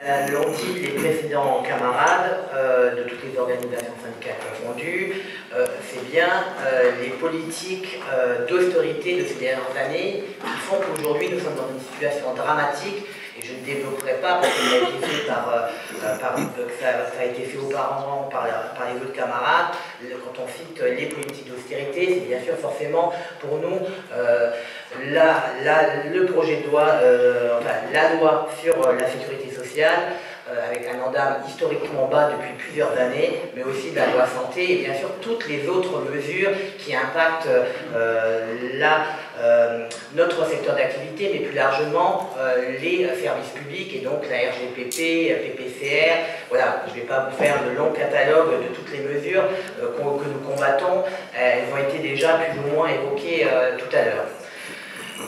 L'ont dit les précédents camarades de toutes les organisations syndicales confondues, c'est bien les politiques d'austérité de ces dernières années qui font qu'aujourd'hui nous sommes dans une situation dramatique, et je ne développerai pas parce que ça a été fait auparavant par les autres camarades. Quand on cite les politiques d'austérité, c'est bien sûr forcément pour nous le projet de loi, la loi sur la sécurité sociale, avec un Ondam historiquement bas depuis plusieurs années, mais aussi de la loi santé et bien sûr toutes les autres mesures qui impactent notre secteur d'activité, mais plus largement les services publics et donc la RGPP, PPCR. Voilà, je ne vais pas vous faire le long catalogue de toutes les mesures que nous combattons. Elles ont été déjà plus ou moins évoquées tout à l'heure.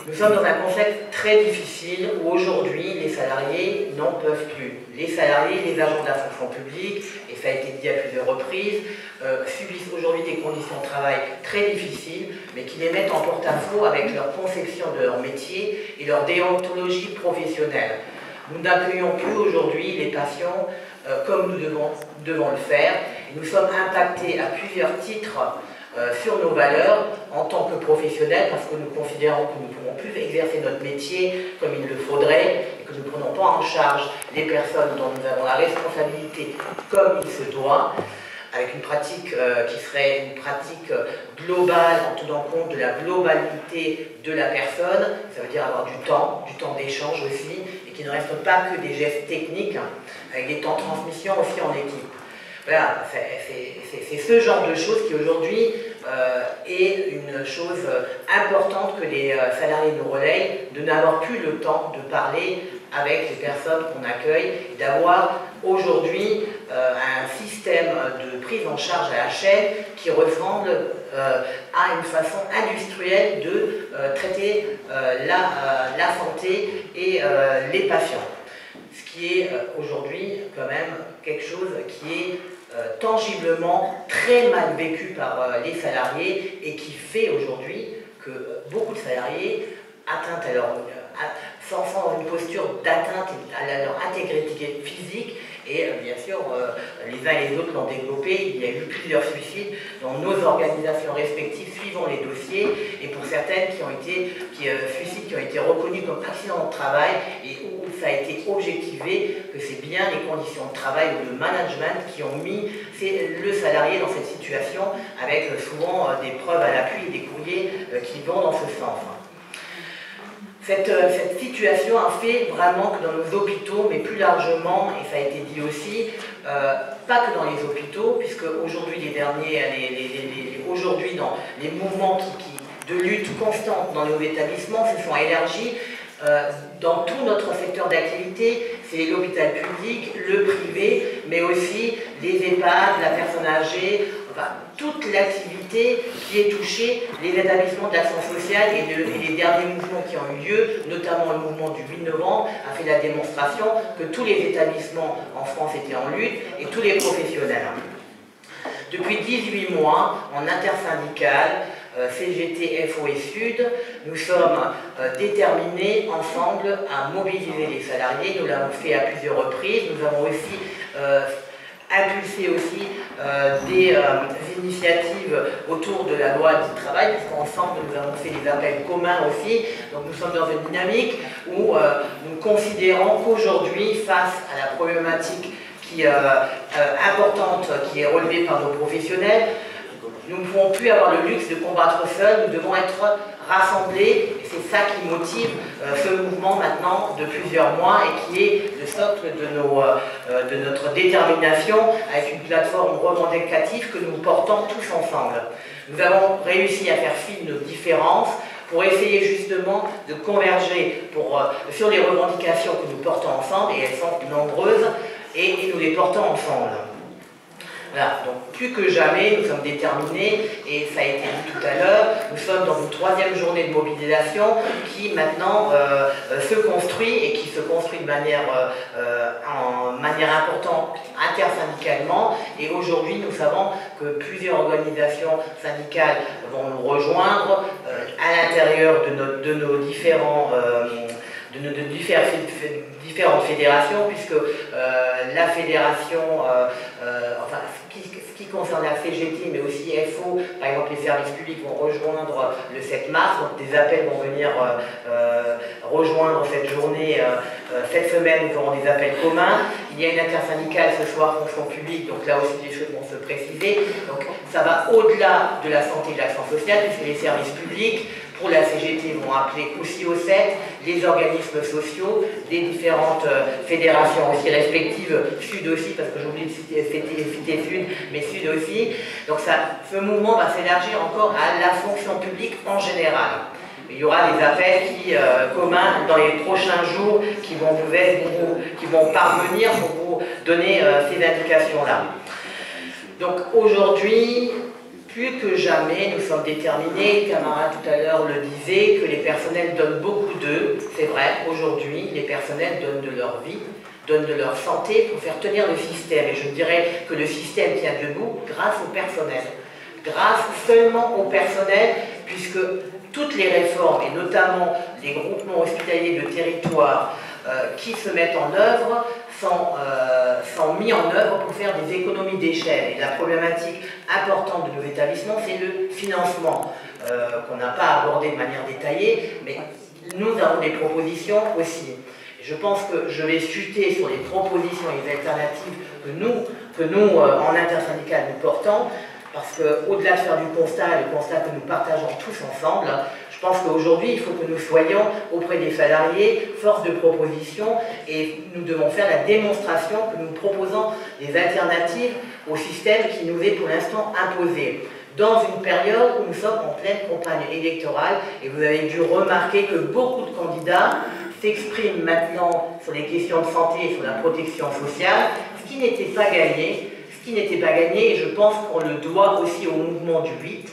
Nous sommes dans un contexte très difficile où aujourd'hui les salariés n'en peuvent plus. Les salariés, les agents de la fonction publique, et ça a été dit à plusieurs reprises, subissent aujourd'hui des conditions de travail très difficiles, mais qui les mettent en porte-à-faux avec leur conception de leur métier et leur déontologie professionnelle. Nous n'accueillons plus aujourd'hui les patients comme nous devons le faire, et nous sommes impactés à plusieurs titres sur nos valeurs en tant que professionnels, parce que nous considérons que nous ne pouvons plus exercer notre métier comme il le faudrait et que nous ne prenons pas en charge les personnes dont nous avons la responsabilité comme il se doit, avec une pratique qui serait une pratique globale en tenant compte de la globalité de la personne. Ça veut dire avoir du temps d'échange aussi, et qui ne reste pas que des gestes techniques, avec des temps de transmission aussi en équipe. Voilà, c'est ce genre de choses qui aujourd'hui est une chose importante que les salariés nous relayent, de n'avoir plus le temps de parler avec les personnes qu'on accueille, d'avoir aujourd'hui un système de prise en charge à la chaîne qui ressemble à une façon industrielle de traiter la santé et les patients. Ce qui est aujourd'hui quand même quelque chose qui est tangiblement très mal vécu par les salariés et qui fait aujourd'hui que beaucoup de salariés atteints à leur sans une posture d'atteinte à leur intégrité physique, et bien sûr les uns et les autres l'ont développé. Il y a eu plusieurs suicides dans nos organisations respectives suivant les dossiers, et pour certaines suicides qui ont été reconnus comme accidents de travail et où ça a été objectivé que c'est bien les conditions de travail ou de management qui ont mis le salarié dans cette situation, avec souvent des preuves à l'appui et des courriers qui vont dans ce sens. Cette situation a fait vraiment que dans nos hôpitaux, mais plus largement, et ça a été dit aussi, pas que dans les hôpitaux, puisque aujourd'hui aujourd'hui dans les mouvements de lutte constante dans nos établissements se sont élargis dans tout notre secteur d'activité. C'est l'hôpital public, le privé, mais aussi les EHPAD, la personne âgée, enfin, toute l'activité qui est touchée, les établissements d'action sociale et les derniers mouvements qui ont eu lieu, notamment le mouvement du 8 novembre, a fait la démonstration que tous les établissements en France étaient en lutte et tous les professionnels. Depuis 18 mois, en intersyndicale, CGT, FO et Sud, nous sommes déterminés ensemble à mobiliser les salariés. Nous l'avons fait à plusieurs reprises. Nous avons aussi impulsé aussi des initiatives autour de la loi du travail, puisqu'ensemble nous avons fait des appels communs aussi. Donc nous sommes dans une dynamique où nous considérons qu'aujourd'hui, face à la problématique importante qui est relevée par nos professionnels, nous ne pouvons plus avoir le luxe de combattre seuls, nous devons être rassemblés, et c'est ça qui motive ce mouvement maintenant de plusieurs mois et qui est le socle de notre détermination, avec une plateforme revendicative que nous portons tous ensemble. Nous avons réussi à faire fi de nos différences pour essayer justement de converger sur les revendications que nous portons ensemble, et elles sont nombreuses, et nous les portons ensemble. Voilà, donc plus que jamais, nous sommes déterminés, et ça a été dit tout à l'heure, nous sommes dans une troisième journée de mobilisation qui maintenant se construit, et qui se construit de manière importante intersyndicalement, et aujourd'hui nous savons que plusieurs organisations syndicales vont nous rejoindre à l'intérieur de nos différents différentes fédérations, puisque la fédération, enfin ce qui concerne la CGT, mais aussi FO, par exemple les services publics vont rejoindre le 7 mars, donc des appels vont venir rejoindre cette journée. Cette semaine, nous aurons des appels communs. Il y a une intersyndicale ce soir, fonction publique, donc là aussi les choses vont se préciser. Donc ça va au-delà de la santé et de l'action sociale, puisque les services publics, pour la CGT, vont appeler aussi au 7 les organismes sociaux, des différentes fédérations aussi respectives, Sud aussi, parce que j'oublie de citer Sud, mais Sud aussi. Donc ce mouvement va s'élargir encore à la fonction publique en général. Il y aura des appels communs dans les prochains jours qui vont parvenir pour vous donner ces indications-là. Donc aujourd'hui, plus que jamais, nous sommes déterminés, le camarade tout à l'heure le disait, que les personnels donnent beaucoup d'eux. C'est vrai, aujourd'hui, les personnels donnent de leur vie, donnent de leur santé pour faire tenir le système. Et je dirais que le système tient debout grâce au personnel. Grâce seulement au personnel, puisque toutes les réformes, et notamment les groupements hospitaliers de territoire qui se mettent en œuvre, sont mis en œuvre pour faire des économies d'échelle. Et la problématique importante de nos établissements, c'est le financement, qu'on n'a pas abordé de manière détaillée, mais nous avons des propositions aussi. Je pense que je vais chuter sur les propositions et les alternatives que nous en intersyndicale, nous portons, parce qu'au-delà de faire du constat, le constat que nous partageons tous ensemble, je pense qu'aujourd'hui, il faut que nous soyons auprès des salariés force de proposition et nous devons faire la démonstration que nous proposons des alternatives au système qui nous est pour l'instant imposé. Dans une période où nous sommes en pleine campagne électorale, et vous avez dû remarquer que beaucoup de candidats s'expriment maintenant sur les questions de santé et sur la protection sociale, ce qui n'était pas gagné. Et je pense qu'on le doit aussi au mouvement du 8,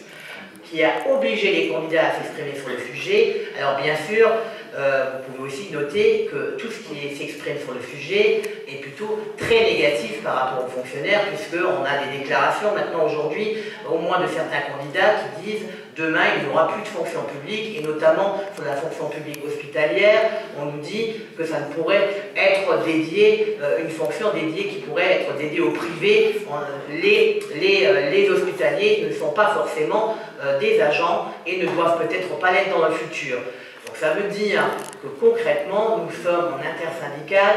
qui a obligé les candidats à s'exprimer sur le sujet. Alors bien sûr, vous pouvez aussi noter que tout ce qui s'exprime sur le sujet est plutôt très négatif par rapport aux fonctionnaires, puisqu'on a des déclarations maintenant aujourd'hui, au moins de certains candidats qui disent demain il n'y aura plus de fonction publique, et notamment sur la fonction publique hospitalière, on nous dit que ça ne pourrait être dédié, une fonction dédiée qui pourrait être dédiée au privé. Les hospitaliers ne sont pas forcément des agents et ne doivent peut-être pas l'être dans le futur. Donc ça veut dire que concrètement, nous sommes en intersyndicale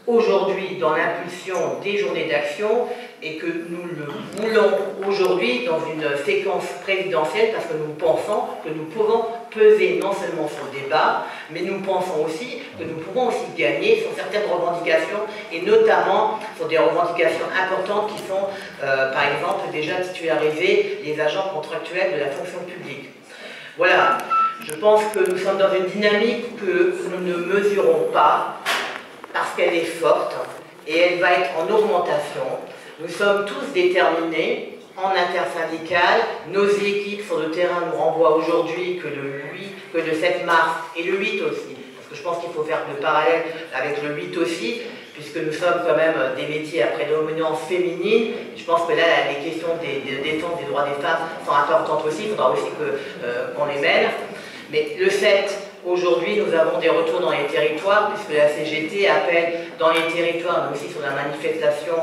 aujourd'hui dans l'impulsion des journées d'action et que nous le voulons aujourd'hui dans une séquence présidentielle parce que nous pensons que nous pouvons peser non seulement sur le débat, mais nous pensons aussi que nous pouvons aussi gagner sur certaines revendications et notamment sur des revendications importantes qui sont par exemple déjà titularisées les agents contractuels de la fonction publique. Voilà, je pense que nous sommes dans une dynamique que nous ne mesurons pas parce qu'elle est forte et elle va être en augmentation. Nous sommes tous déterminés en intersyndicale. Nos équipes sur le terrain nous renvoient aujourd'hui que le 7 mars et le 8 aussi, parce que je pense qu'il faut faire le parallèle avec le 8 aussi, puisque nous sommes quand même des métiers à prédominance féminine. Je pense que là, les questions de défense des droits des femmes sont importantes aussi, il faudra aussi qu'on les mêle. Mais le 7, aujourd'hui, nous avons des retours dans les territoires, puisque la CGT appelle dans les territoires, mais aussi sur la manifestation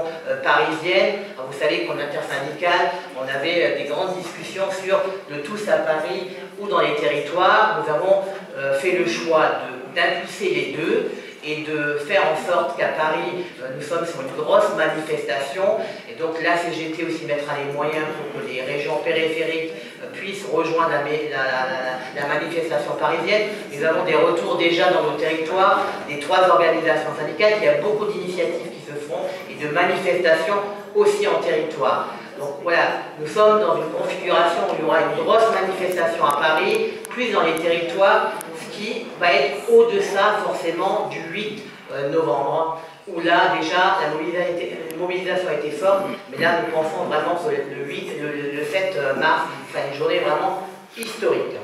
parisienne. Alors, vous savez qu'en intersyndicale, on avait des grandes discussions sur le tous à Paris ou dans les territoires. Nous avons fait le choix d'impulser les deux et de faire en sorte qu'à Paris, nous sommes sur une grosse manifestation. Et donc la CGT aussi mettra les moyens pour que les régions périphériques puissent rejoindre la manifestation parisienne. Nous avons des retours déjà dans nos territoires des 3 organisations syndicales. Il y a beaucoup d'initiatives qui se font et de manifestations aussi en territoire. Donc voilà, nous sommes dans une configuration où il y aura une grosse manifestation à Paris, plus dans les territoires, ce qui va être au-deçà forcément du 8 novembre, où là déjà la mobilisation a été forte, mais là nous pensons vraiment que le 7 mars sera une journée vraiment historique.